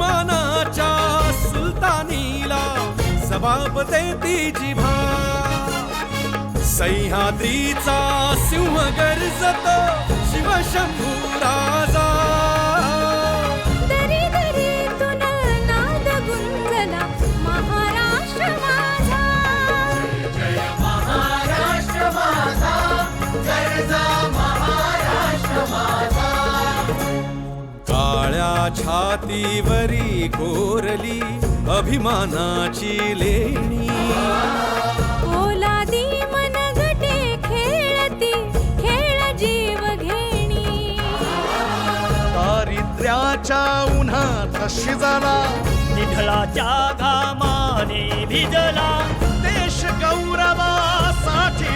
अभिमानाच्या सुलतानीला जबाब देती जिभा सह्याद्रीचा सिंह गर्जतो शिवशंभू राजा दरी दरीतून नाद गुंजला महाराष्ट्र माझा जय महाराष्ट्र माझा गर्जा महाराष्ट्र माझा काळ्या छातीवरी कोरली अभिमानाची लेणी पोलादी मनगटे खेळती खेळ जीव घेणी दारिद्र्याच्या उन्हात शिजला निढळाच्या घामाने भिजला देश गौरवासाठी